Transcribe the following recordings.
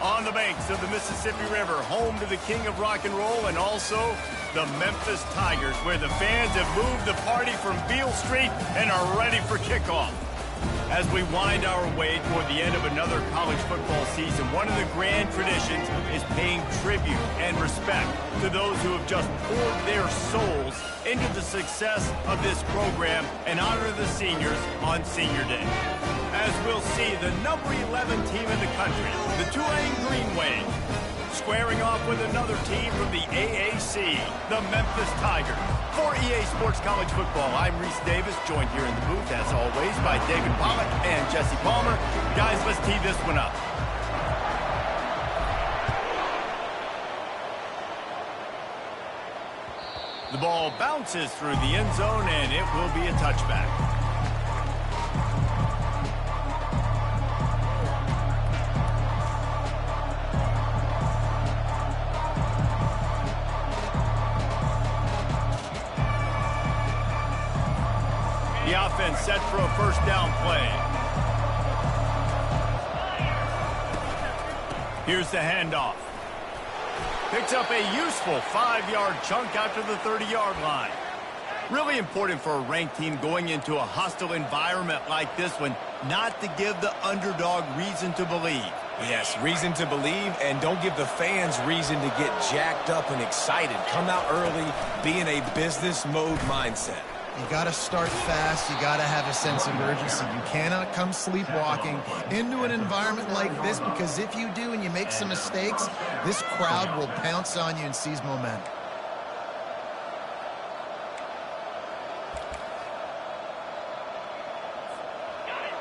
On the banks of the Mississippi River, home to the king of rock and roll and also the Memphis Tigers, where the fans have moved the party from Beale Street and are ready for kickoff. As we wind our way toward the end of another college football season, one of the grand traditions is paying tribute and respect to those who have just poured their souls into the success of this program and honor the seniors on Senior Day. As we'll see, the number 11 team in the country, the Tulane Green Wave, squaring off with another team from the AAC, the Memphis Tigers. For EA Sports College Football, I'm Reese Davis, joined here in the booth, as always, by David Pollack and Jesse Palmer. Guys, let's tee this one up. The ball bounces through the end zone, and it will be a touchback. The offense set for a first down play. Here's the handoff. Picks up a useful 5-yard chunk out to the 30-yard line. Really important for a ranked team going into a hostile environment like this one, not to give the underdog reason to believe. Yes, reason to believe, and don't give the fans reason to get jacked up and excited. Come out early, be in a business mode mindset. You got to start fast. You got to have a sense of urgency. You cannot come sleepwalking into an environment like this, because if you do and you make some mistakes, this crowd will pounce on you and seize momentum.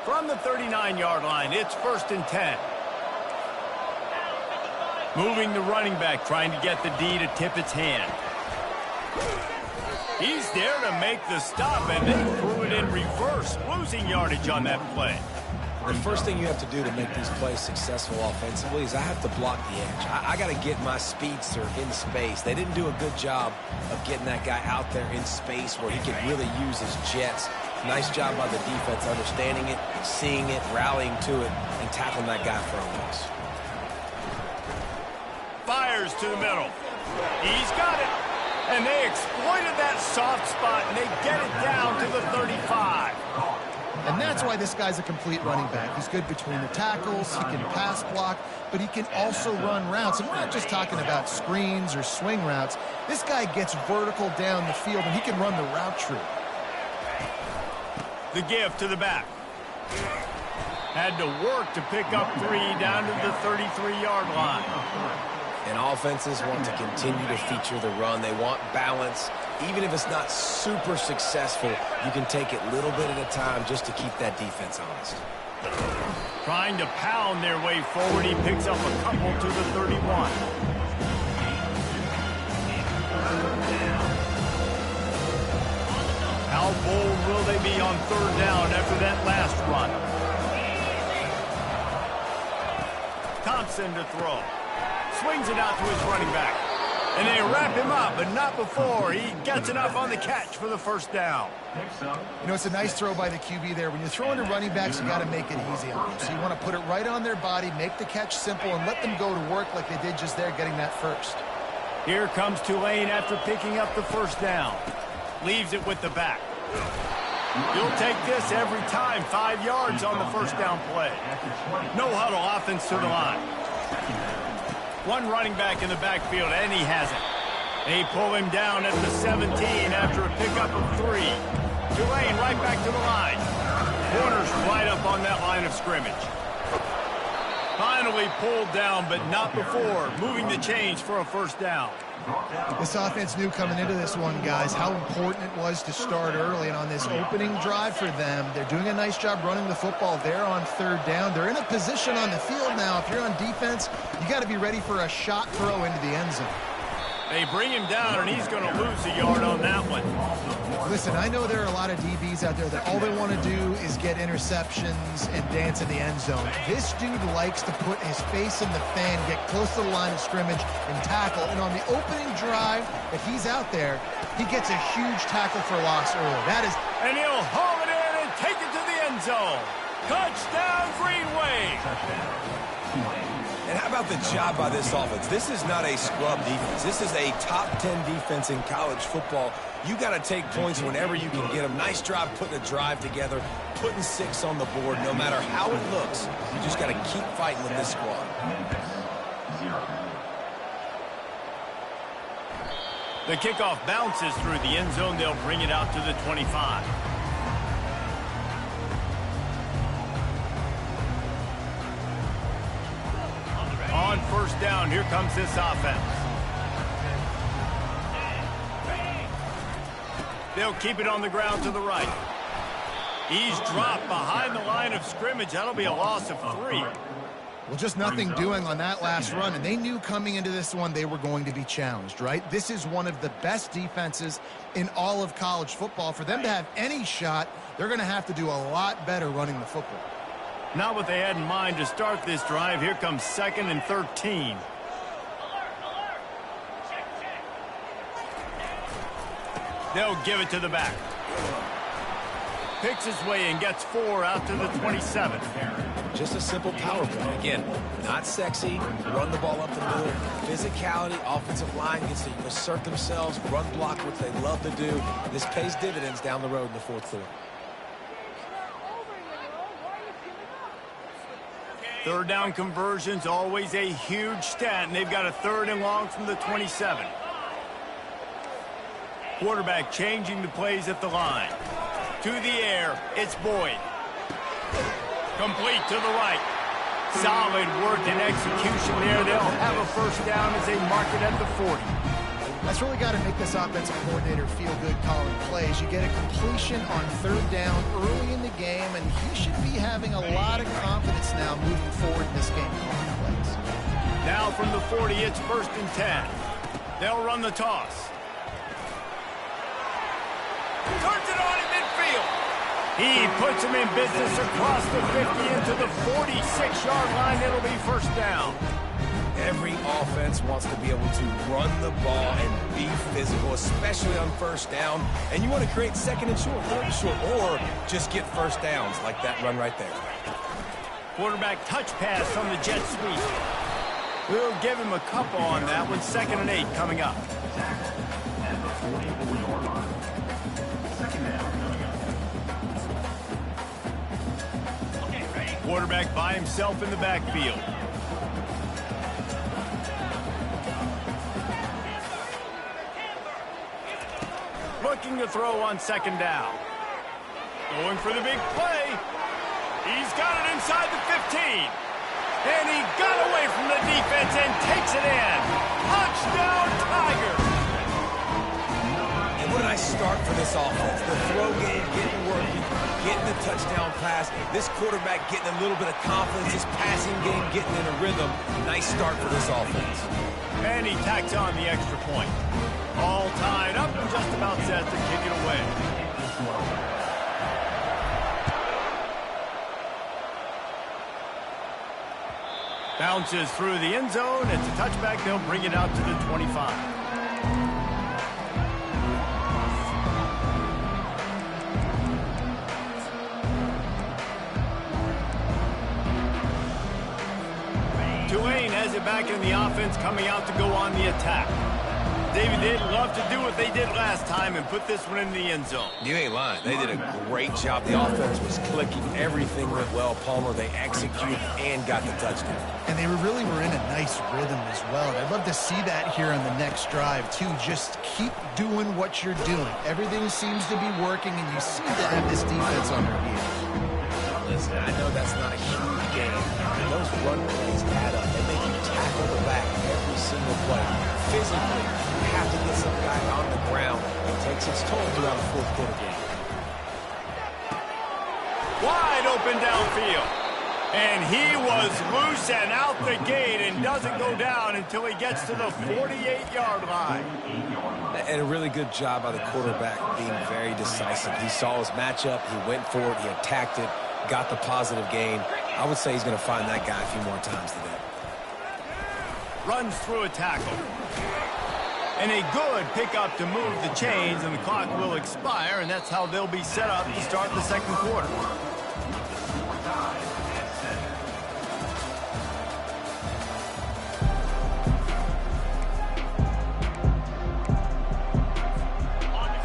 From the 39-yard line, it's 1st and 10. Moving the running back, trying to get the D to tip its hand. He's there to make the stop, and they threw it in reverse, losing yardage on that play. The first thing you have to do to make these plays successful offensively is I have to block the edge. I got to get my speedster in space. They didn't do a good job of getting that guy out there in space where he could really use his jets. Nice job by the defense understanding it, seeing it, rallying to it, and tackling that guy for a loss. Fires to the middle. He's got it. And they exploited that soft spot, and they get it down to the 35. And that's why this guy's a complete running back. He's good between the tackles, he can pass block, but he can also run routes. And we're not just talking about screens or swing routes. This guy gets vertical down the field, and he can run the route tree. The give to the back. Had to work to pick up 3 down to the 33-yard line. And offenses want to continue to feature the run. They want balance. Even if it's not super successful, you can take it little bit at a time just to keep that defense honest. Trying to pound their way forward, he picks up a couple to the 31. How bold will they be on 3rd down after that last run? Thompson to throw. Swings it out to his running back. And they wrap him up, but not before he gets enough on the catch for the first down. You know, it's a nice throw by the QB there. When you're throwing to running backs, you got to make it easy on them. So you want to put it right on their body, make the catch simple, and let them go to work like they did just there, getting that first. Here comes Tulane after picking up the first down. Leaves it with the back. You'll take this every time. 5 yards on the first down play. No huddle offense to the line. One running back in the backfield, and he has it. They pull him down at the 17 after a pickup of 3. Tulane right back to the line. Corners right up on that line of scrimmage. Finally pulled down, but not before moving the chains for a first down. This offense knew coming into this one, guys, how important it was to start early. And on this opening drive for them, they're doing a nice job running the football. They're on 3rd down. They're in a position on the field now. If you're on defense, you got to be ready for a shot throw into the end zone. They bring him down, and he's going to lose a yard on that one. Listen, I know there are a lot of DBs out there that all they want to do is get interceptions and dance in the end zone. This dude likes to put his face in the fan, get close to the line of scrimmage, and tackle. And on the opening drive that he's out there, he gets a huge tackle for loss early. And he'll haul it in and take it to the end zone. Touchdown, Green Wave. And how about the job by this offense? This is not a scrub defense. This is a top 10 defense in college football. You got to take points whenever you can get them. Nice job putting a drive together, putting 6 on the board. No matter how it looks, you just got to keep fighting with this squad. The kickoff bounces through the end zone. They'll bring it out to the 25. On first down, here comes this offense. They'll keep it on the ground to the right. He's dropped behind the line of scrimmage. That'll be a loss of 3. Well, just nothing doing on that last run, and they knew coming into this one they were going to be challenged, right? This is one of the best defenses in all of college football. For them to have any shot, they're going to have to do a lot better running the football. Not what they had in mind to start this drive. Here comes 2nd and 13. They'll give it to the back. Picks his way and gets 4 out to the 27. Just a simple power play. Again, not sexy, run the ball up the middle. Physicality, offensive line gets to assert themselves, run block, which they love to do. This pays dividends down the road in the 4th quarter. 3rd down conversion's always a huge stat, and they've got a 3rd and long from the 27. Quarterback changing the plays at the line. To the air, it's Boyd. Complete to the right. Solid work and execution there. They'll have a first down as they mark it at the 40. That's really got to make this offensive coordinator feel good calling plays. You get a completion on 3rd down early in the game, and he should be having a lot of confidence now moving forward in this game calling plays. Now from the 40, it's 1st and 10. They'll run the toss. Turns it on in midfield. He puts him in business across the 50 into the 46-yard line. It'll be first down. Every offense wants to be able to run the ball and be physical, especially on first down. And you want to create 2nd and short, 3rd and short, or just get first downs like that run right there. Quarterback touch pass on the jet sweep. We'll give him a couple on that one. 2nd and 8 coming up. Quarterback by himself in the backfield. Looking to throw on 2nd down. Going for the big play. He's got it inside the 15. And he got away from the defense and takes it in. Touchdown, Tigers. And what a nice start for this offense. The throw game getting working, getting the touchdown pass. This quarterback getting a little bit of confidence. This passing game getting in a rhythm. Nice start for this offense. And he tacks on the extra point. All tied up and just about set to kick it away. Bounces through the end zone. It's a touchback. They'll bring it out to the 25. Tulane has it back in the offense, coming out to go on the attack. David, they'd love to do what they did last time and put this one in the end zone. You ain't lying. They did a great job. The offense was clicking. Everything went well. Palmer, they executed and got the touchdown. And they really were in a nice rhythm as well. I'd love to see that here on the next drive, too. Just keep doing what you're doing. Everything seems to be working, and you seem to have this defense on their heels. Listen, I know that's not a huge game, but those run plays add up. They make you tackle the back every single play. Physically, you have to get some guy on the ground. It takes its toll throughout a 4th quarter game. Wide open downfield. And he was loose and out the gate and doesn't go down until he gets to the 48-yard line. And a really good job by the quarterback being very decisive. He saw his matchup. He went for it. He attacked it. Got the positive gain. I would say he's going to find that guy a few more times today. Runs through a tackle. And a good pickup to move the chains, and the clock will expire, and that's how they'll be set up to start the 2nd quarter.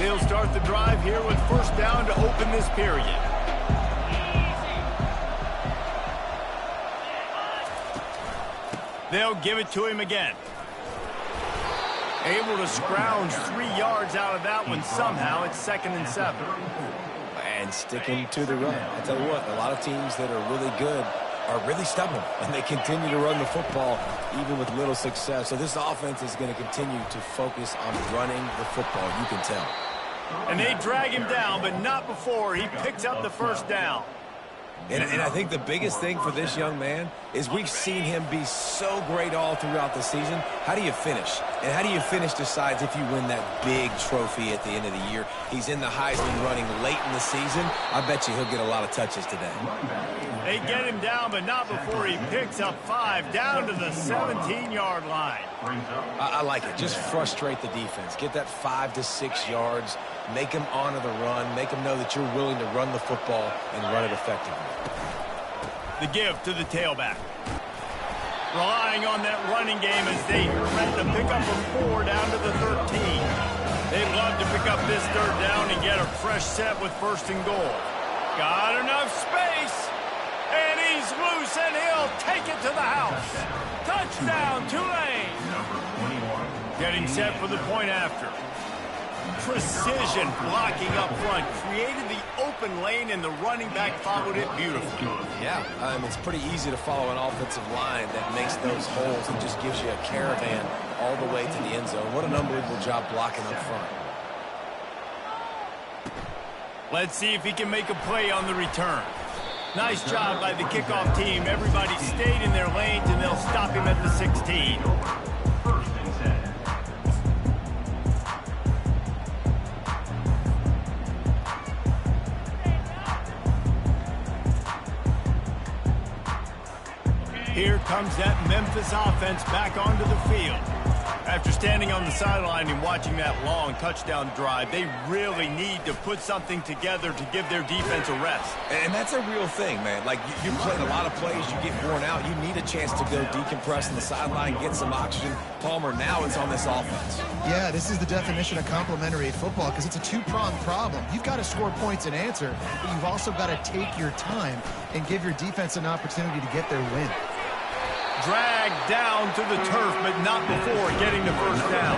he'll start the drive here with first down to open this period. They'll give it to him again. Able to scrounge 3 yards out of that one somehow. It's 2nd and 7. And sticking to the run. I tell you what, a lot of teams that are really good are really stubborn, and they continue to run the football even with little success. So this offense is going to continue to focus on running the football, you can tell. And they drag him down, but not before he picks up the first down. And I think the biggest thing for this young man is we've seen him be so great all throughout the season. How do you finish? And how do you finish decides if you win that big trophy at the end of the year. He's in the Heisman running late in the season. I bet you he'll get a lot of touches today. They get him down, but not before he picks up 5 down to the 17-yard line. I like it. Just frustrate the defense. Get that 5 to 6 yards. Make them honor the run. Make them know that you're willing to run the football and run it effectively. The give to the tailback. Relying on that running game as they threaten to pick up a 4 down to the 13. They'd love to pick up this 3rd down and get a fresh set with 1st and goal. Got enough space. And he's loose, and he'll take it to the house. Touchdown, Tulane. Getting set for the point after. Precision blocking up front. Created the open lane, and the running back followed it beautifully. Yeah, it's pretty easy to follow an offensive line that makes those holes and just gives you a caravan all the way to the end zone. What an unbelievable job blocking up front. Let's see if he can make a play on the return. Nice job by the kickoff team. Everybody stayed in their lanes, and they'll stop him at the 16. Here comes that Memphis offense back onto the field. After standing on the sideline and watching that long touchdown drive, they really need to put something together to give their defense a rest. And that's a real thing, man. Like, you played a lot of plays, you get worn out. You need a chance to go decompress on the sideline, get some oxygen. Palmer, now it's on this offense. Yeah, this is the definition of complementary football because it's a two-pronged problem. You've got to score points and answer, but you've also got to take your time and give your defense an opportunity to get their win. Dragged down to the turf, but not before getting the first down.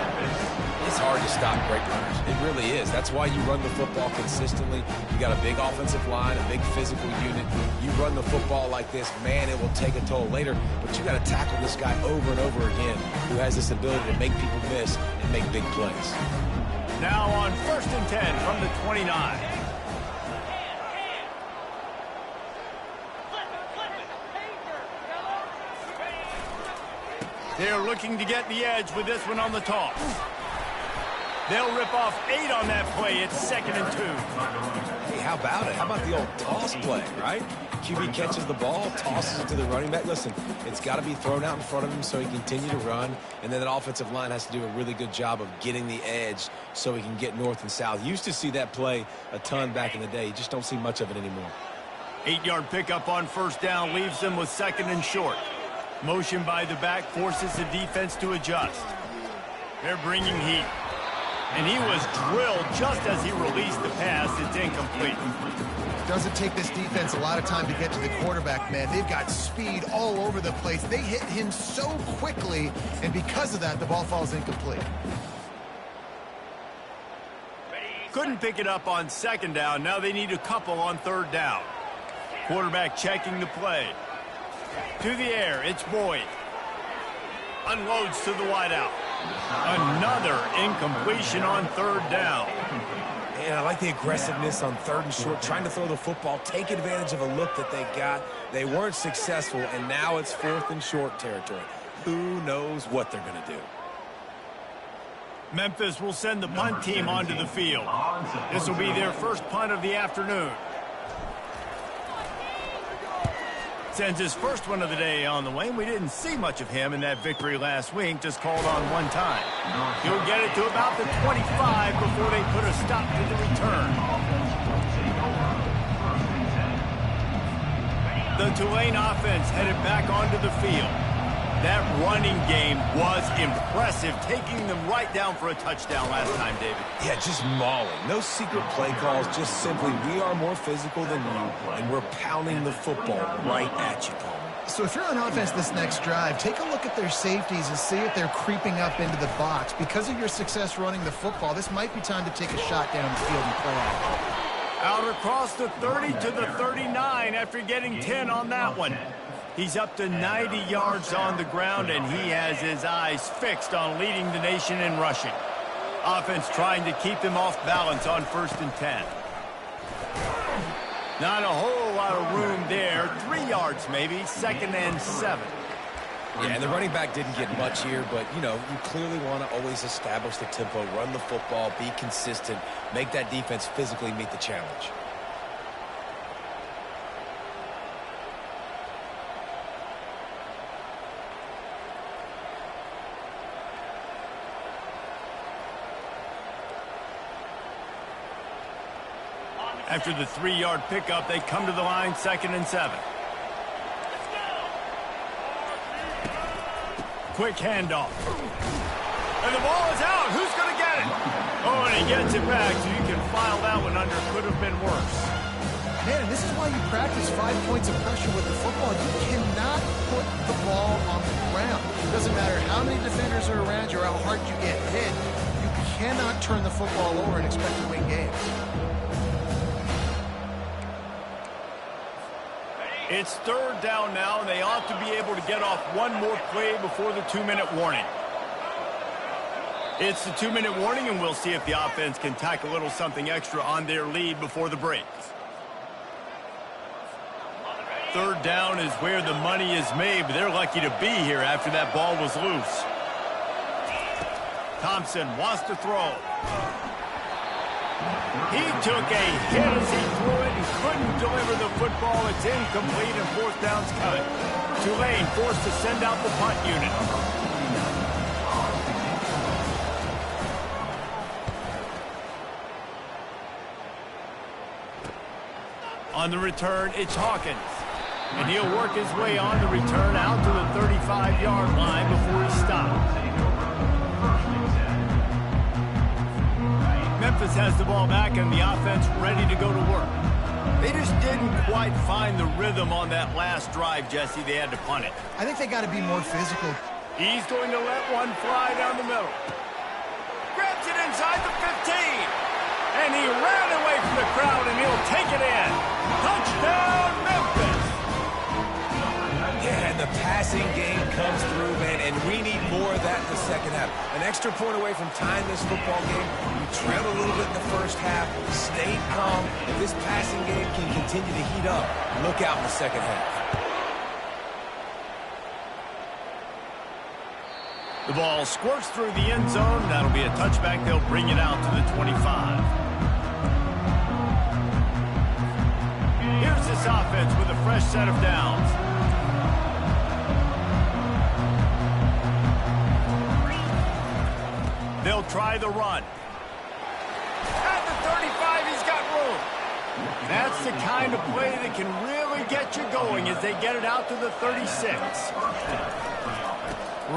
It's hard to stop great runners. It really is. That's why you run the football consistently. You got a big offensive line, a big physical unit. You run the football like this, man, it will take a toll later. But you got to tackle this guy over and over again who has this ability to make people miss and make big plays. Now on 1st and 10 from the 29. They're looking to get the edge with this one on the toss. They'll rip off 8 on that play. It's 2nd and 2. Hey, how about it? How about the old toss play, right? QB catches the ball, tosses it to the running back. Listen, it's got to be thrown out in front of him so he can continue to run. And then that offensive line has to do a really good job of getting the edge so he can get north and south. Used to see that play a ton back in the day. You just don't see much of it anymore. 8-yard pickup on 1st down leaves them with 2nd and short. Motion by the back forces the defense to adjust. They're bringing heat. And he was drilled just as he released the pass. It's incomplete. Doesn't take this defense a lot of time to get to the quarterback, man. They've got speed all over the place. They hit him so quickly, and because of that, the ball falls incomplete. Couldn't pick it up on 2nd down. Now they need a couple on 3rd down. Quarterback checking the play. To the air, it's Boyd. Unloads to the wideout. Another incompletion on 3rd down. And I like the aggressiveness on 3rd and short, trying to throw the football, take advantage of a look that they got. They weren't successful, and now it's 4th and short territory. Who knows what they're going to do? Memphis will send the punt team onto the field. This will be their first punt of the afternoon. Sends his first one of the day on the wing. We didn't see much of him in that victory last week, just called on one time. He'll get it to about the 25 before they put a stop to the return. The Tulane offense headed back onto the field. That running game was impressive, taking them right down for a touchdown last time, David. Yeah, just mauling. No secret play calls, just simply we are more physical than you, and we're pounding the football right at you, Paul. So if you're on offense this next drive, take a look at their safeties and see if they're creeping up into the box. Because of your success running the football, this might be time to take a shot down the field and play out across the 30 to the 39 after getting 10 on that one. He's up to 90 yards on the ground, and he has his eyes fixed on leading the nation in rushing. Offense trying to keep them off balance on 1st and 10. Not a whole lot of room there. 3 yards maybe, 2nd and 7. Yeah, and the running back didn't get much here, but, you know, you clearly want to always establish the tempo, run the football, be consistent, make that defense physically meet the challenge. After the 3-yard pickup, they come to the line, 2nd and 7. Quick handoff. And the ball is out. Who's going to get it? Oh, and he gets it back, so you can file that one under. Could have been worse. Man, and this is why you practice 5 points of pressure with the football. You cannot put the ball on the ground. It doesn't matter how many defenders are around you or how hard you get hit. You cannot turn the football over and expect to win games. It's 3rd down now, and they ought to be able to get off one more play before the 2-minute warning. It's the 2-minute warning, and we'll see if the offense can tack a little something extra on their lead before the break. 3rd down is where the money is made, but they're lucky to be here after that ball was loose. Thompson wants to throw. He took a hit as he threw it and couldn't deliver the football. It's incomplete and 4th down's coming. Tulane forced to send out the punt unit. On the return, it's Hawkins. And he'll work his way on the return out to the 35-yard line before he stops. Memphis has the ball back and the offense ready to go to work. They just didn't quite find the rhythm on that last drive, Jesse. They had to punt it. I think they got to be more physical. He's going to let one fly down the middle. Grabs it inside the 15. And he ran away from the crowd, and he'll take it in. Touchdown, Memphis! Yeah, and the passing game comes through, man, and we need more of that in the second half. An extra point away from tying this football game. You trailed a little bit in the first half, stayed calm. If this passing game can continue to heat up, look out in the second half. The ball squirts through the end zone. That'll be a touchback. They'll bring it out to the 25. Here's this offense with a fresh set of downs. They'll try the run. At the 35, he's got room. That's the kind of play that can really get you going as they get it out to the 36.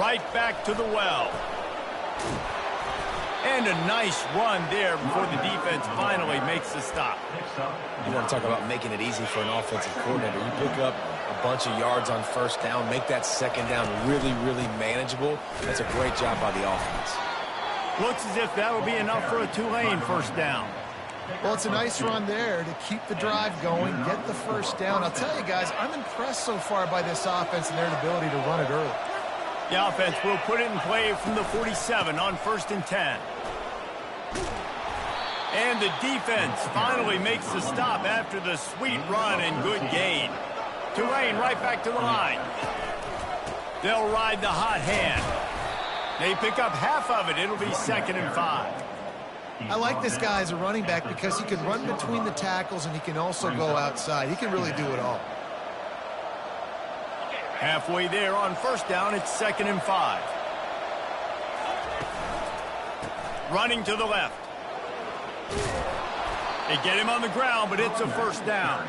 Right back to the well. And a nice run there before the defense finally makes the stop. You want to talk about making it easy for an offensive coordinator. You pick up a bunch of yards on 1st down, make that 2nd down really, really manageable. That's a great job by the offense. Looks as if that'll be enough for a Tulane 1st down. Well, it's a nice run there to keep the drive going, get the 1st down. I'll tell you guys, I'm impressed so far by this offense and their ability to run it early. The offense will put it in play from the 47 on 1st and 10. And the defense finally makes the stop after the sweet run and good gain. Tulane right back to the line. They'll ride the hot hand. They pick up half of it. It'll be 2nd and 5. I like this guy as a running back because he can run between the tackles and he can also go outside. He can really do it all. Halfway there on 1st down, it's 2nd and 5. Running to the left. They get him on the ground, but it's a 1st down.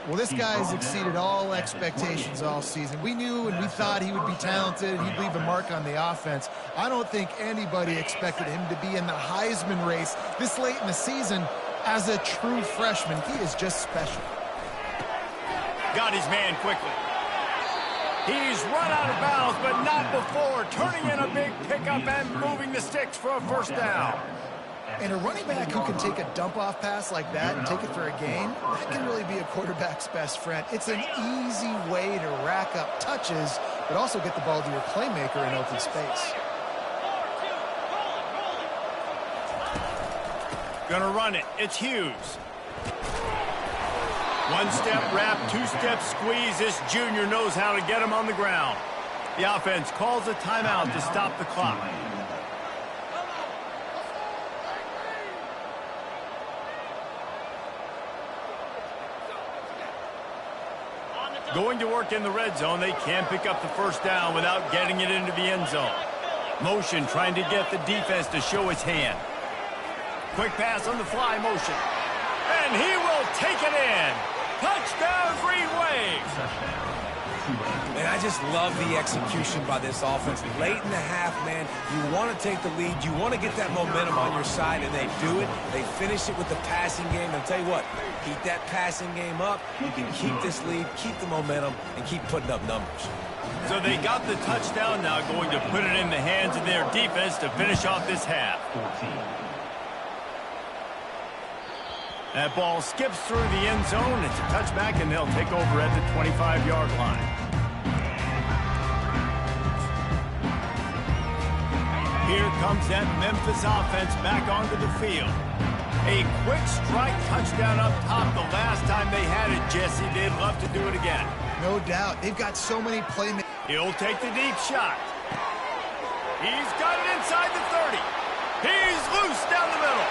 Well, this guy's exceeded all expectations all season. We knew and we thought he would be talented. He'd leave a mark on the offense. I don't think anybody expected him to be in the Heisman race this late in the season as a true freshman. He is just special. Got his man quickly. He's run out of bounds, but not before turning in a big pickup and moving the sticks for a first down. And a running back who can take a dump-off pass like that and take it for a gain, that can really be a quarterback's best friend. It's an easy way to rack up touches, but also get the ball to your playmaker in open space. Gonna run it. It's Hughes. One-step wrap, two-step squeeze. This junior knows how to get him on the ground. The offense calls a timeout to stop the clock. Going to work in the red zone, they can pick up the first down without getting it into the end zone. Motion trying to get the defense to show his hand. Quick pass on the fly motion. And he will take it in. Touchdown, Green Wave. Man, I just love the execution by this offense. Late in the half, man, you want to take the lead. You want to get that momentum on your side, and they do it. They finish it with the passing game. And I'll tell you what, keep that passing game up. You can keep this lead, keep the momentum, and keep putting up numbers. So they got the touchdown, now going to put it in the hands of their defense to finish off this half. That ball skips through the end zone. It's a touchback, and they'll take over at the 25-yard line. Here comes that Memphis offense back onto the field. A quick strike touchdown up top the last time they had it, Jesse. They'd love to do it again. No doubt. They've got so many playmakers. He'll take the deep shot. He's got it inside the 30. He's loose down the middle.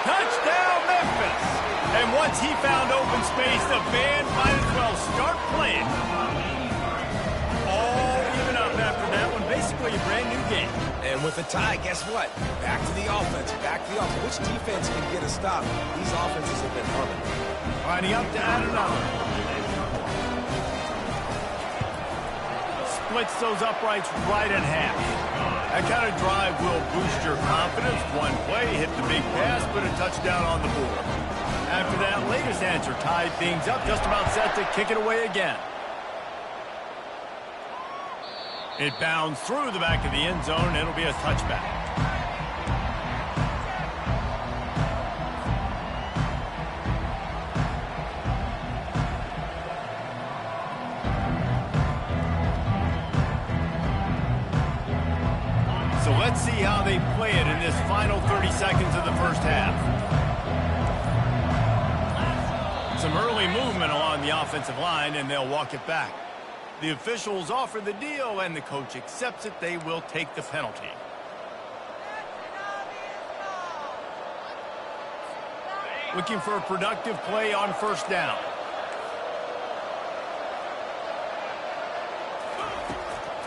Touchdown, Memphis. And once he found open space, the band might as well start playing. All even up after that one. Basically a brand new game. And with a tie, guess what? Back to the offense. Back to the offense. Which defense can get a stop? These offenses have been humming. Lining up to add another. Splits those uprights right in half. That kind of drive will boost your confidence. One play, hit the big pass, put a touchdown on the board. After that latest answer tied things up, just about set to kick it away again. It bounds through the back of the end zone, and it'll be a touchback. So let's see how they play it in this final 30 seconds of the first half. Some early movement along the offensive line, and they'll walk it back. The officials offer the deal, and the coach accepts it. They will take the penalty. Looking for a productive play on first down.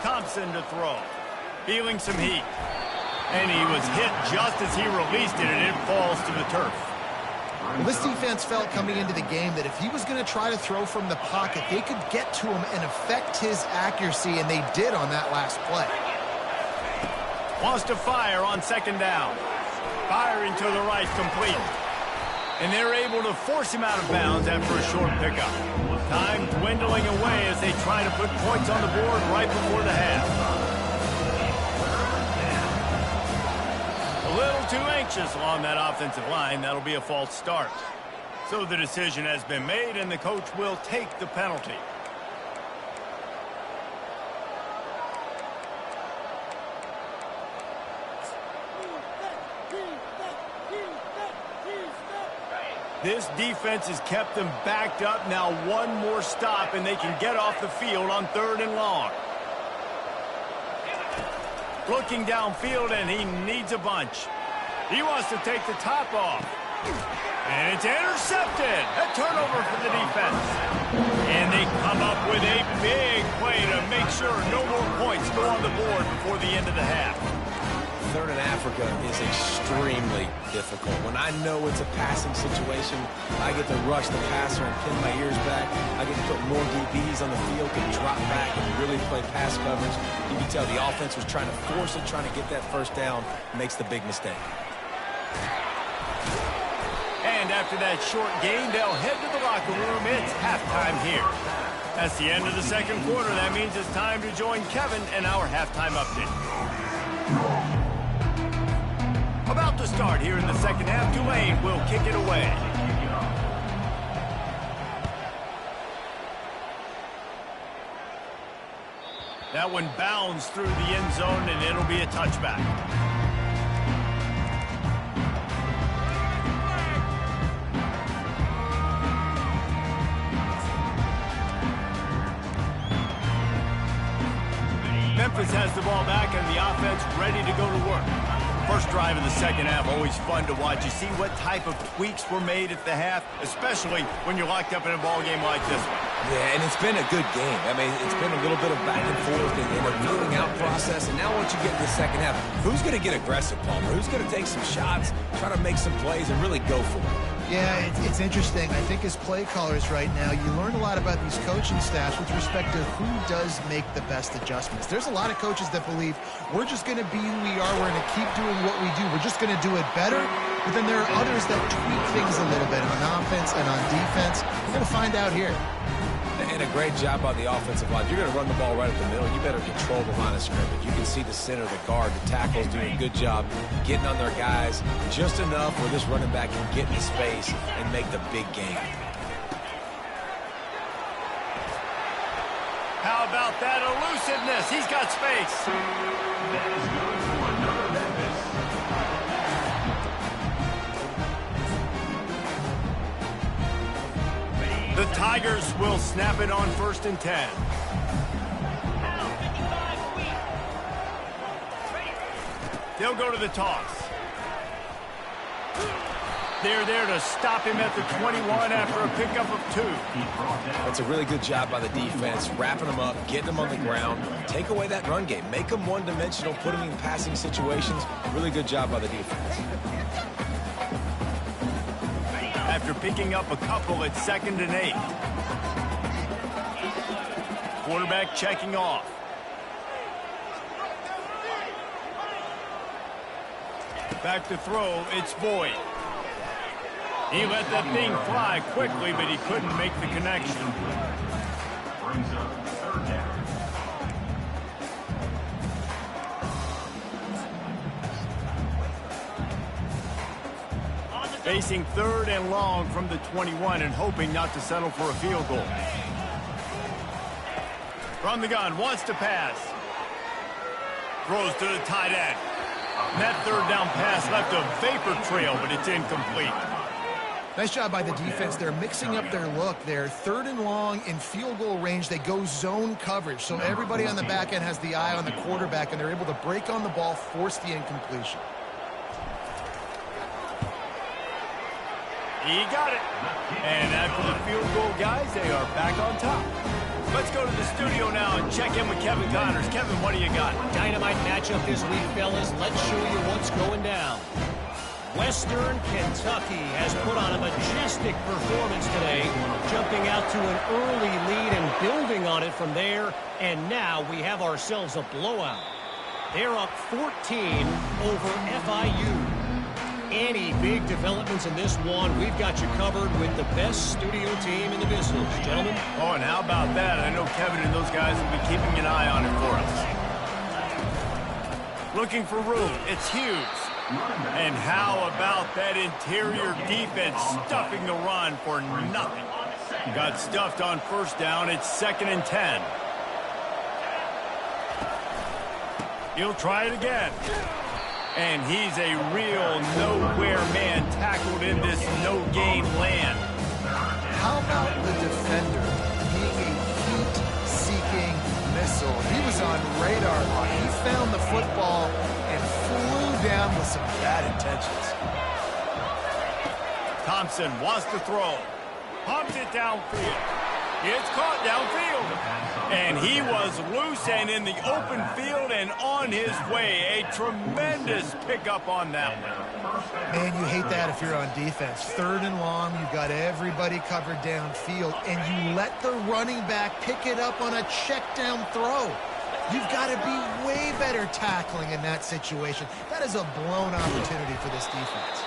Thompson to throw. Feeling some heat. And he was hit just as he released it, and it falls to the turf. Well, this defense felt coming into the game that if he was going to try to throw from the pocket, they could get to him and affect his accuracy, and they did on that last play. Wants to fire on second down. Firing to the right, complete. And they're able to force him out of bounds after a short pickup. Time dwindling away as they try to put points on the board right before the half. A little too anxious along that offensive line. That'll be a false start. So the decision has been made, and the coach will take the penalty. This defense has kept them backed up. Now one more stop, and they can get off the field on 3rd and long. Looking downfield, and he needs a bunch. He wants to take the top off. And it's intercepted. A turnover for the defense. And they come up with a big play to make sure no more points go on the board before the end of the half. third in Africa is extremely difficult. When I know it's a passing situation, I get to rush the passer and pin my ears back. I get to put more DBs on the field, can drop back and really play pass coverage. You can tell the offense was trying to force it, trying to get that first down, makes the big mistake. And after that short gain, they'll head to the locker room. It's halftime here. That's the end of the second quarter. That means it's time to join Kevin in our halftime update. About to start here in the second half, Tulane will kick it away. That one bounds through the end zone, and it'll be a touchback. Memphis has the ball back and the offense ready to go to work. First drive of the second half, always fun to watch. You see what type of tweaks were made at the half, especially when you're locked up in a ball game like this one. Yeah, and it's been a good game. I mean, it's been a little bit of back and forth and a feeling out process. And now once you get in the second half, who's going to get aggressive, Palmer? Who's going to take some shots, try to make some plays, and really go for it? Yeah, it's interesting. I think as play callers right now, you learn a lot about these coaching staffs with respect to who does make the best adjustments. There's a lot of coaches that believe we're just going to be who we are. We're going to keep doing what we do. We're just going to do it better. But then there are others that tweak things a little bit on offense and on defense. We're going to find out here. And a great job by the offensive line. If you're going to run the ball right up the middle, you better control the line of scrimmage. You can see the center, the guard, the tackles doing a good job getting on their guys just enough where this running back can get in space and make the big game. How about that elusiveness? He's got space. The Tigers will snap it on 1st and 10. They'll go to the toss. They're there to stop him at the 21 after a pickup of 2. That's a really good job by the defense, wrapping them up, getting them on the ground, take away that run game, make them one-dimensional, put them in passing situations. Really good job by the defense. After picking up a couple at 2nd and 8. Quarterback checking off. Back to throw, it's Boyd. He let that thing fly quickly, but he couldn't make the connection. Brings up 3rd down. Facing 3rd and long from the 21 and hoping not to settle for a field goal. From the gun, wants to pass. Throws to the tight end. And that 3rd down pass left a vapor trail, but it's incomplete. Nice job by the defense. They're mixing up their look. They're 3rd and long in field goal range. They go zone coverage. So everybody on the back end has the eye on the quarterback, and they're able to break on the ball, force the incompletion. He got it. And after the field goal, guys, they are back on top. Let's go to the studio now and check in with Kevin Connors. Kevin, what do you got? Dynamite matchup this week, fellas. Let's show you what's going down. Western Kentucky has put on a majestic performance today, jumping out to an early lead and building on it from there. And now we have ourselves a blowout. They're up 14 over FIU. Any big developments in this one, we've got you covered with the best studio team in the business, gentlemen. Oh, and how about that? I know Kevin and those guys will be keeping an eye on it for us. Looking for room. It's Hughes. And how about that interior defense stuffing the run for nothing? Got stuffed on 1st down. It's 2nd and 10. He'll try it again. And he's a real nowhere man tackled in this no-gain land. How about the defender being a heat-seeking missile? He was on radar lock. He found the football and flew down with some bad intentions. Thompson wants to throw. Pumps it downfield. It's caught downfield. And he was loose and in the open field and on his way. A tremendous pickup on that one. Man, you hate that if you're on defense. 3rd and long, you've got everybody covered downfield, and you let the running back pick it up on a check down throw. You've got to be way better tackling in that situation. That is a blown opportunity for this defense.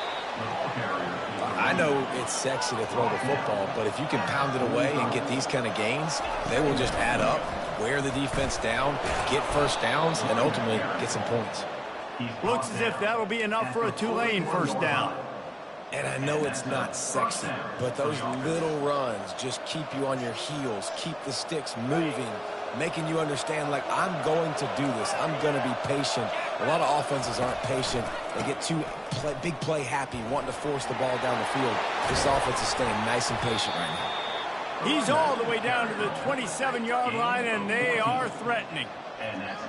I know it's sexy to throw the football, but if you can pound it away and get these kind of gains, they will just add up, wear the defense down, get first downs, and ultimately get some points. Looks as if that'll be enough for a Tulane first down. And I know it's not sexy, but those little runs just keep you on your heels, keep the sticks moving, making you understand, like, I'm going to do this. I'm going to be patient. A lot of offenses aren't patient. They get too big play happy, wanting to force the ball down the field. This offense is staying nice and patient right now. He's all the way down to the 27-yard line, and they are threatening.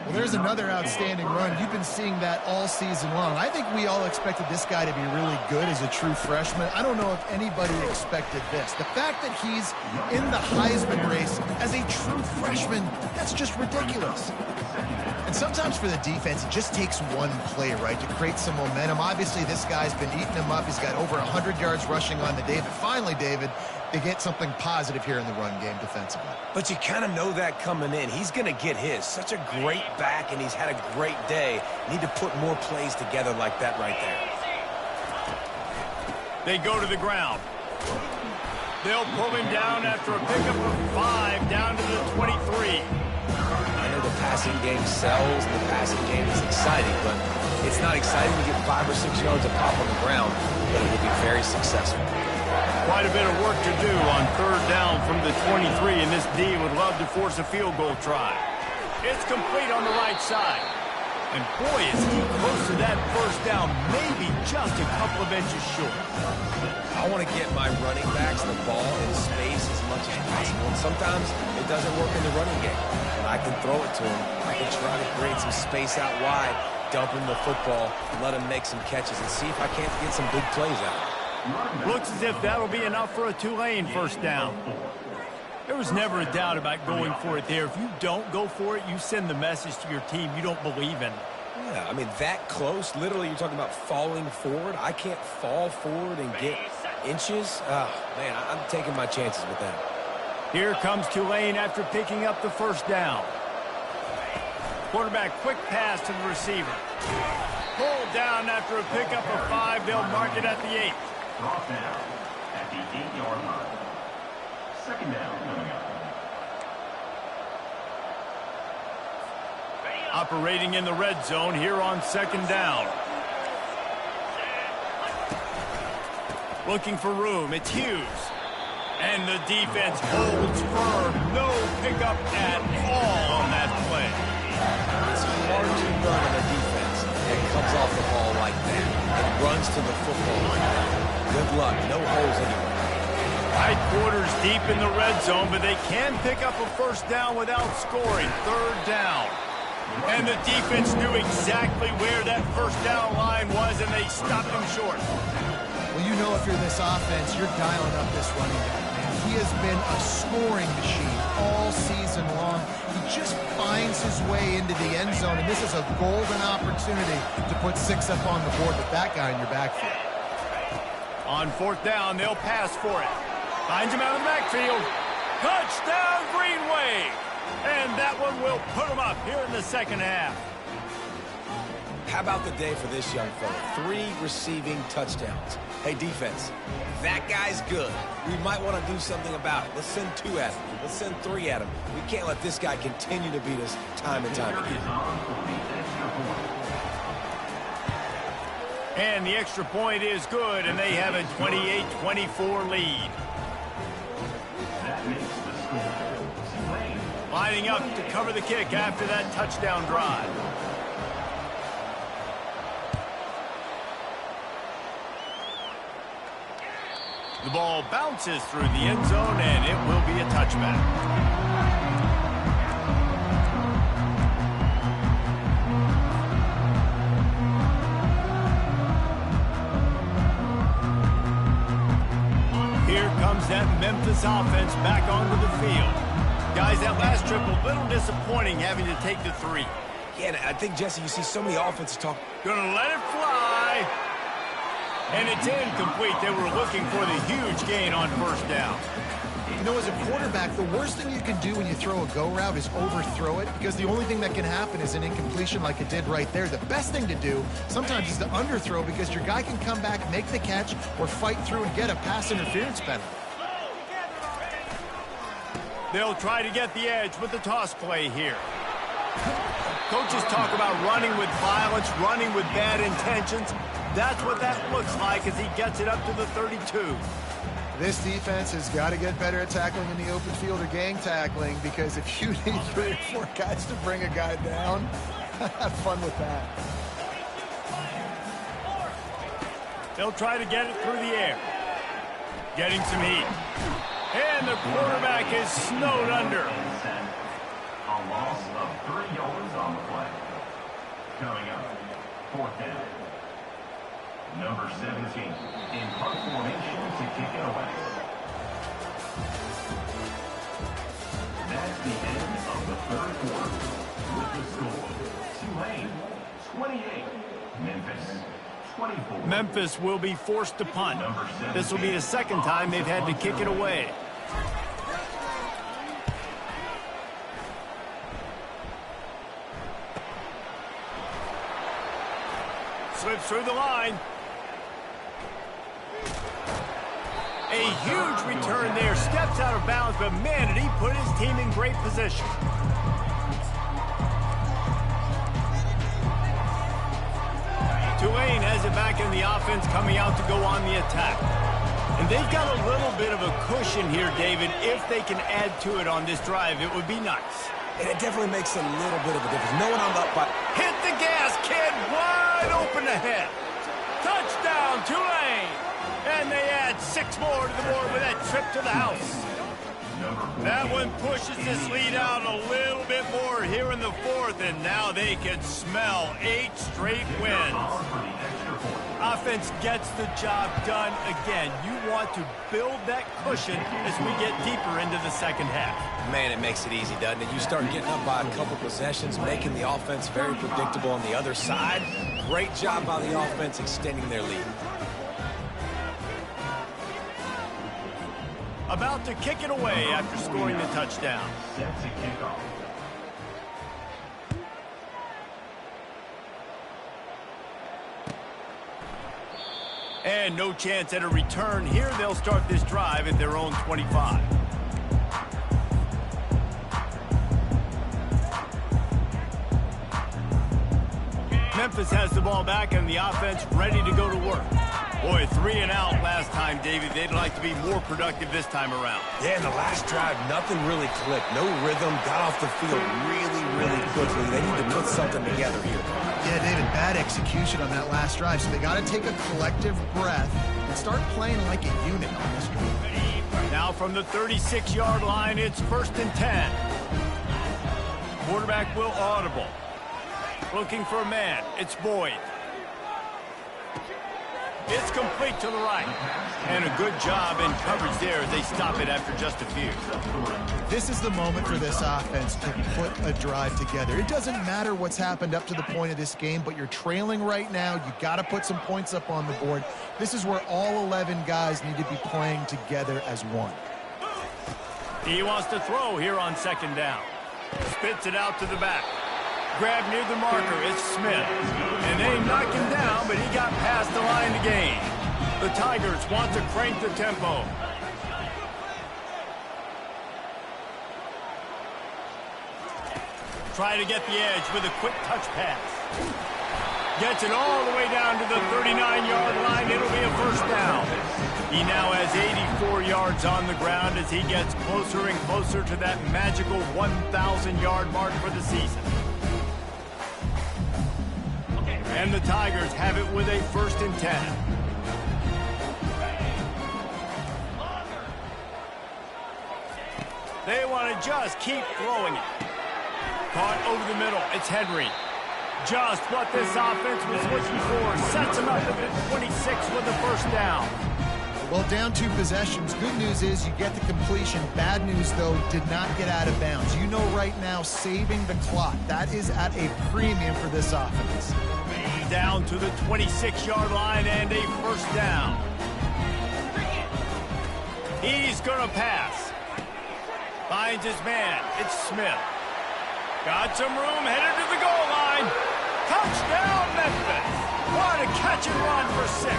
Well, there's another outstanding run. You've been seeing that all season long. I think we all expected this guy to be really good as a true freshman. I don't know if anybody expected this. The fact that he's in the Heisman race as a true freshman, that's just ridiculous. And sometimes for the defense, it just takes one play, right, to create some momentum. Obviously, this guy's been eating him up. He's got over 100 yards rushing on the day. But finally, David, they get something positive here in the run game defensively. But you kind of know that coming in. He's going to get his. Such a great back, and he's had a great day. Need to put more plays together like that right there. They go to the ground. They'll pull him down after a pickup of 5 down to the 23. I know the passing game sells, and the passing game is exciting, but it's not exciting to get 5 or 6 yards of pop on the ground, but it will be very successful. Quite a bit of work to do on 3rd down from the 23, and this D would love to force a field goal try. It's complete on the right side. And boy, is he close to that first down, maybe just a couple of inches short. I want to get my running backs the ball in space as much as possible. And sometimes it doesn't work in the running game. But I can throw it to him. I can try to create some space out wide, dump him the football, let him make some catches, and see if I can't get some big plays out of it. Looks as if that'll be enough for a Tulane first down. There was never a doubt about going for it there. If you don't go for it, you send the message to your team you don't believe in it. Yeah, I mean, that close, literally you're talking about falling forward. I can't fall forward and get inches. Oh, man, I'm taking my chances with that. Here comes Tulane after picking up the first down. Quarterback quick pass to the receiver. Pulled down after a pickup of 5. They'll mark it at the 8. Brought down at the 8-yard line. 2nd down coming up. Operating in the red zone here on 2nd down. Looking for room. It's Hughes. And the defense holds firm. No pickup at all on that play. It's hard to run on a defense that comes off the ball like that and runs to the football like that. Good luck. No holes anywhere. Tight quarters deep in the red zone, but they can pick up a first down without scoring. 3rd down. And the defense knew exactly where that first down line was, and they stopped him short. Well, you know if you're this offense, you're dialing up this running back, man. He has been a scoring machine all season long. He just finds his way into the end zone, and this is a golden opportunity to put 6 up on the board with that guy in your backfield. On 4th down, they'll pass for it. Finds him out of the backfield. Touchdown, Greenway! And that one will put him up here in the second half. How about the day for this young fella? 3 receiving touchdowns. Hey, defense, that guy's good. We might want to do something about it. Let's send 2 at him. Let's send 3 at him. We can't let this guy continue to beat us time and time again. And the extra point is good, and they have a 28-24 lead. That makes the score. Lining up to cover the kick after that touchdown drive. The ball bounces through the end zone, and it will be a touchback. Here comes that Memphis offense back onto the field. Guys, that last trip a little disappointing having to take the three. Yeah, and I think, Jesse, you see so many offensive talk. Gonna let it fly. And it's incomplete. They were looking for the huge gain on first down. You know, as a quarterback, the worst thing you can do when you throw a go route is overthrow it, because the only thing that can happen is an incompletion like it did right there. The best thing to do sometimes is to underthrow, because your guy can come back, make the catch, or fight through and get a pass interference penalty. They'll try to get the edge with the toss play here. Coaches talk about running with violence, running with bad intentions. That's what that looks like as he gets it up to the 32. This defense has got to get better at tackling in the open field or gang tackling, because if you need 3 or 4 guys to bring a guy down, have fun with that. They'll try to get it through the air. Getting some heat. And the quarterback is snowed under. A loss of 3 yards on the play. Coming up, 4th down. Number 17 in punt formation to kick it away. That's the end of the 3rd quarter. With the score, Tulane 28, Memphis 24. Memphis will be forced to punt. This will be the 2nd time they've had to kick it away. Slips through the line. A huge return there. Steps out of bounds, but man, did he put his team in great position. Tulane has it back in the offense, coming out to go on the attack. And they've got a little bit of a cushion here, David. If they can add to it on this drive, it would be nice. And it definitely makes a little bit of a difference. Knowing I'm up by... Hit the gas, kid. Wide open ahead. Touchdown, Tulane. And they add 6 more to the board with that trip to the house. That one pushes this lead out a little bit more here in the 4th, and now they can smell 8 straight wins. Offense gets the job done again. You want to build that cushion as we get deeper into the 2nd half. Man, it makes it easy, doesn't it? You start getting up by a couple possessions, making the offense very predictable on the other side. Great job by the offense extending their lead. About to kick it away after scoring the touchdown. Set to kick off. And no chance at a return here. They'll start this drive at their own 25. Memphis has the ball back and the offense ready to go to work. Boy, 3 and out last time, David. They'd like to be more productive this time around. Yeah, in the last drive, nothing really clicked. No rhythm, got off the field really quickly. They need to put something together here. Yeah, David, bad execution on that last drive, so they got to take a collective breath and start playing like a unit on this one. Now from the 36-yard line, it's 1st and 10. Quarterback will audible. Looking for a man. It's Boyd. It's complete to the right. And a good job in coverage there as they stop it after just a few. This is the moment for this offense to put a drive together. It doesn't matter what's happened up to the point of this game, but you're trailing right now. You got to put some points up on the board. This is where all 11 guys need to be playing together as one. He wants to throw here on 2nd down. Spits it out to the back. Grab near the marker, it's Smith. And they knock him down, but he got past the line to gain. The Tigers want to crank the tempo. Try to get the edge with a quick touch pass. Gets it all the way down to the 39-yard line. It'll be a 1st down. He now has 84 yards on the ground as he gets closer and closer to that magical 1,000-yard mark for the season. And the Tigers have it with a 1st and 10. They want to just keep throwing it. Caught over the middle. It's Henry. Just what this offense was looking for. Sets him up at the 26 with the 1st down. Well, down 2 possessions. Good news is you get the completion. Bad news, though, did not get out of bounds. You know right now, saving the clock, that is at a premium for this offense. Down to the 26-yard line and a first down. He's going to pass. Finds his man. It's Smith. Got some room, headed to the goal line. Touchdown, Memphis. What a catch and run for 6.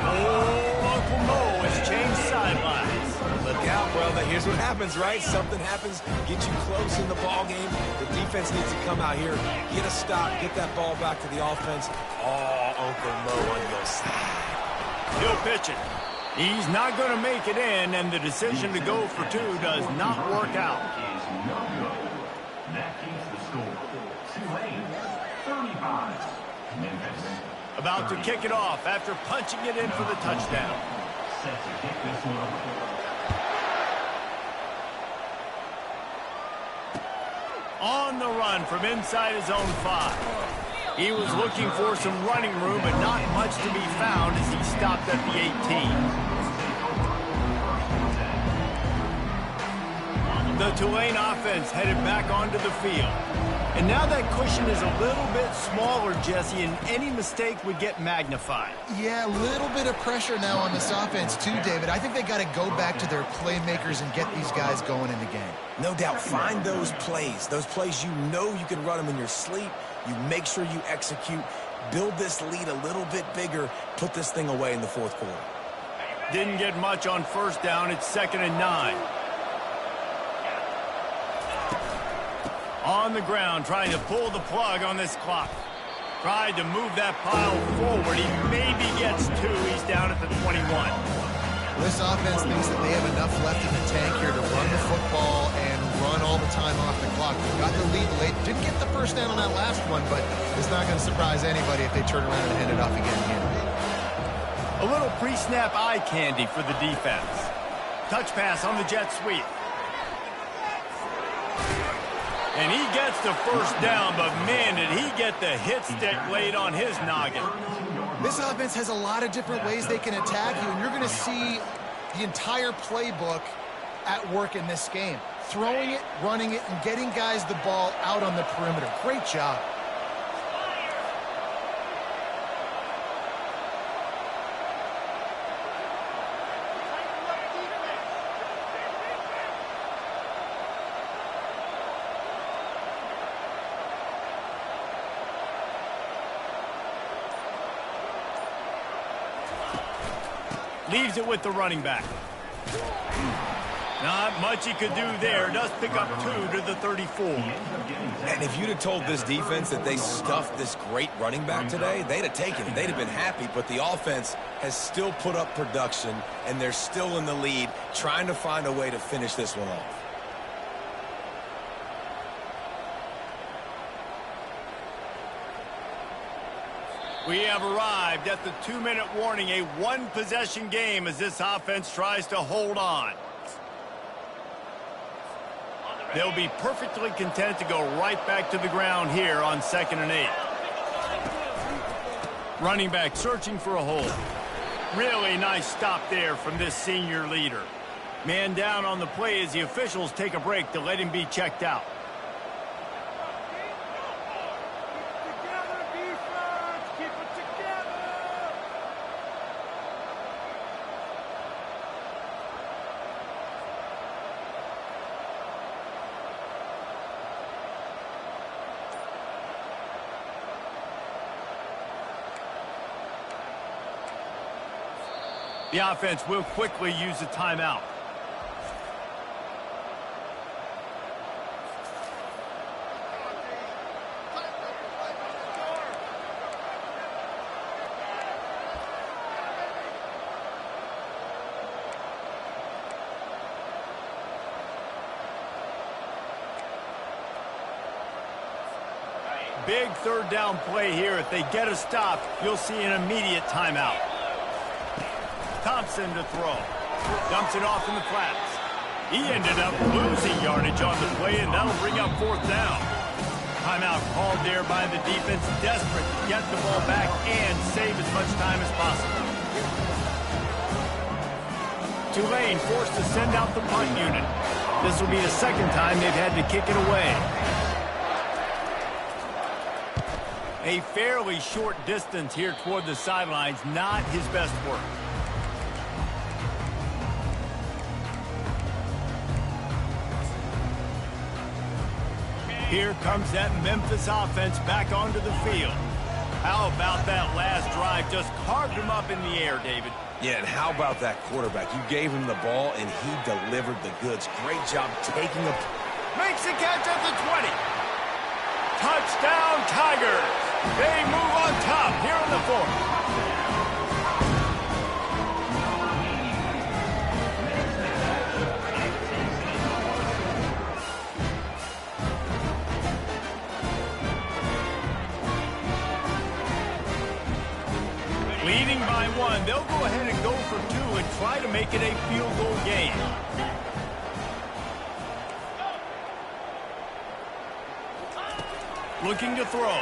Oh, Uncle Mo has changed sidelines. Look out, brother. Here's what happens, right? Something happens, get you close in the ball game. The defense needs to come out here, get a stop, get that ball back to the offense. Oh, Uncle Mo on your side. He'll pitch it. He's not going to make it in, and the decision to go for 2 does not work out. That keeps the score. Tulane, 35. Memphis. About to kick it off after punching it in for the touchdown. Set to kick this one off. On the run from inside his own 5. He was looking for some running room, but not much to be found as he stopped at the 18. The Tulane offense headed back onto the field. And now that cushion is a little bit smaller, Jesse, and any mistake would get magnified. Yeah, a little bit of pressure now on this offense too, David. I think they got to go back to their playmakers and get these guys going in the game. No doubt, find those plays you know you can run them in your sleep. You make sure you execute, build this lead a little bit bigger, put this thing away in the 4th quarter. Didn't get much on first down. It's 2nd and 9. On the ground, trying to pull the plug on this clock. Tried to move that pile forward. He maybe gets 2. He's down at the 21. This offense thinks that they have enough left in the tank here to run the football and run all the time off the clock. They got the lead late. Didn't get the first down on that last one, but it's not going to surprise anybody if they turn around and hand it off again here. A little pre-snap eye candy for the defense. Touch pass on the jet sweep. And he gets the first down, but man, did he get the hit stick laid on his noggin. This offense has a lot of different ways they can attack you, and you're going to see the entire playbook at work in this game. Throwing it, running it, and getting guys the ball out on the perimeter. Great job. Leaves it with the running back. Not much he could do there. Does pick up 2 to the 34. And if you'd have told this defense that they stuffed this great running back today, they'd have taken it. They'd have been happy, but the offense has still put up production, and they're still in the lead, trying to find a way to finish this one off. We have arrived at the 2-minute warning, a 1-possession game as this offense tries to hold on. They'll be perfectly content to go right back to the ground here on 2nd and 8. Running back searching for a hole. Really nice stop there from this senior leader. Man down on the play as the officials take a break to let him be checked out. The offense will quickly use a timeout. Big 3rd down play here. If they get a stop, you'll see an immediate timeout. Thompson to throw. Dumps it off in the flats. He ended up losing yardage on the play, and that'll bring up 4th down. Timeout called there by the defense, desperate to get the ball back and save as much time as possible. Tulane forced to send out the punt unit. This will be the second time they've had to kick it away. A fairly short distance here toward the sidelines, not his best work. Here comes that Memphis offense back onto the field. How about that last drive? Just carved him up in the air, David. Yeah, and how about that quarterback? You gave him the ball, and he delivered the goods. Great job taking a... Makes the catch at the 20. Touchdown, Tigers. They move on top here in the fourth. Leading by one, they'll go ahead and go for two and try to make it a field goal game. Looking to throw.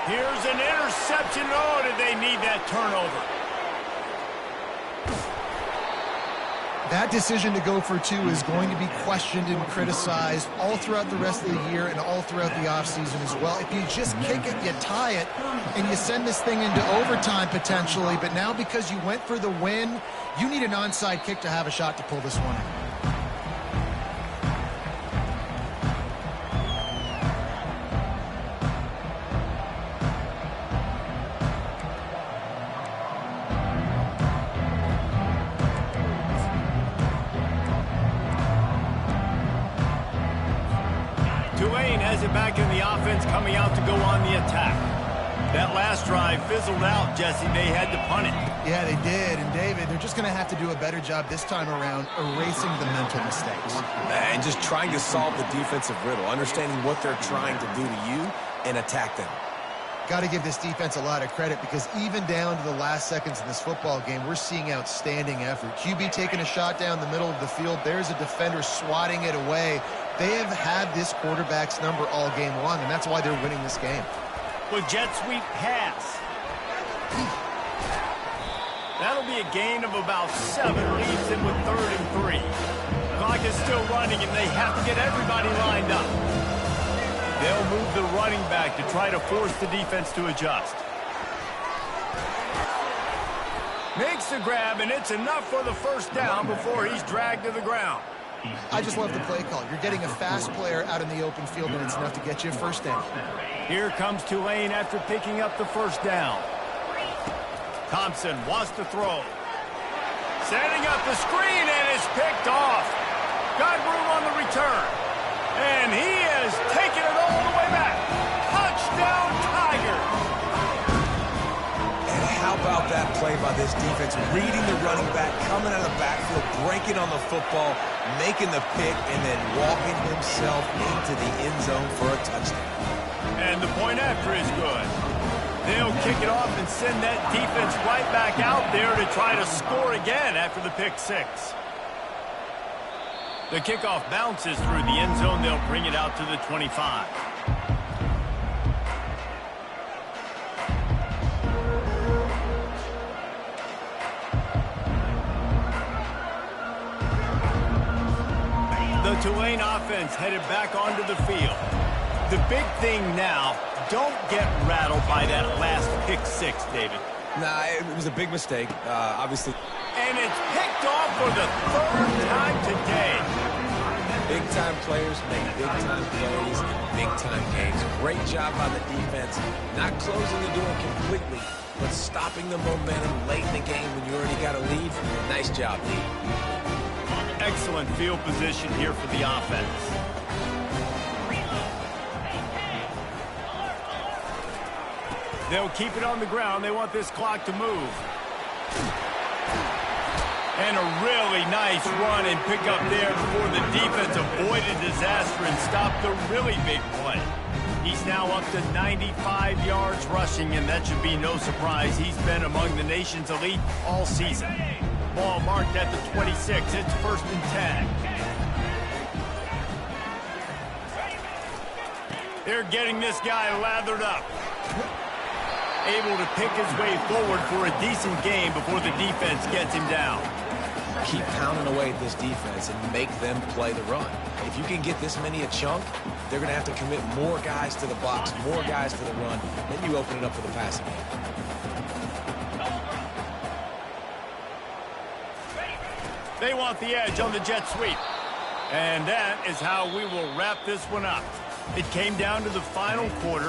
Here's an interception. Oh, did they need that turnover? That decision to go for two is going to be questioned and criticized all throughout the rest of the year and all throughout the offseason as well. If you just kick it, you tie it, and you send this thing into overtime potentially, but now because you went for the win, you need an onside kick to have a shot to pull this one in. Tulane has it back in the offense, coming out to go on the attack. That last drive fizzled out, Jesse. They had to punt it. Yeah, they did. And, David, they're just going to have to do a better job this time around erasing the mental mistakes. And just trying to solve the defensive riddle, understanding what they're trying to do to you and attack them. Got to give this defense a lot of credit because even down to the last seconds in this football game, we're seeing outstanding effort. QB taking a shot down the middle of the field. There's a defender swatting it away. They have had this quarterback's number all game long, and that's why they're winning this game. With jet sweep pass. That'll be a gain of about 7. Leaves them with 3rd and 3. Clock is still running, and they have to get everybody lined up. They'll move the running back to try to force the defense to adjust. Makes the grab, and it's enough for the first down before he's dragged to the ground. I just love the play call. You're getting a fast player out in the open field, and it's enough to get you a first down. Here comes Tulane after picking up the first down. Thompson wants to throw. Setting up the screen, and it's picked off. Got room on the return. And he has taken it all the way back. Touchdown, Tigers. And how about that play by this defense? Reading the running back, coming out of the backfield, breaking on the football, making the pick, and then walking himself into the end zone for a touchdown. And the point after is good. They'll kick it off and send that defense right back out there to try to score again after the pick six. The kickoff bounces through the end zone. They'll bring it out to the 25. The Tulane offense headed back onto the field. The big thing now, don't get rattled by that last pick six, David. Nah, it was a big mistake, obviously. And it's picked off for the 3rd time today. Big-time players make big-time plays in big-time games. Great job by the defense. Not closing the door completely, but stopping the momentum late in the game when you already got a lead. Nice job, Lee. Excellent field position here for the offense. They'll keep it on the ground. They want this clock to move. And a really nice run and pick up there before the defense avoided disaster and stopped the really big play. He's now up to 95 yards rushing, and that should be no surprise. He's been among the nation's elite all season. Ball marked at the 26. It's 1st and 10. They're getting this guy lathered up. Able to pick his way forward for a decent game before the defense gets him down. keep pounding away at this defense and make them play the run. If you can get this many a chunk, they're going to have to commit more guys to the box, more guys to the run. Then you open it up for the passing game. They want the edge on the jet sweep. And that is how we will wrap this one up. It came down to the final quarter.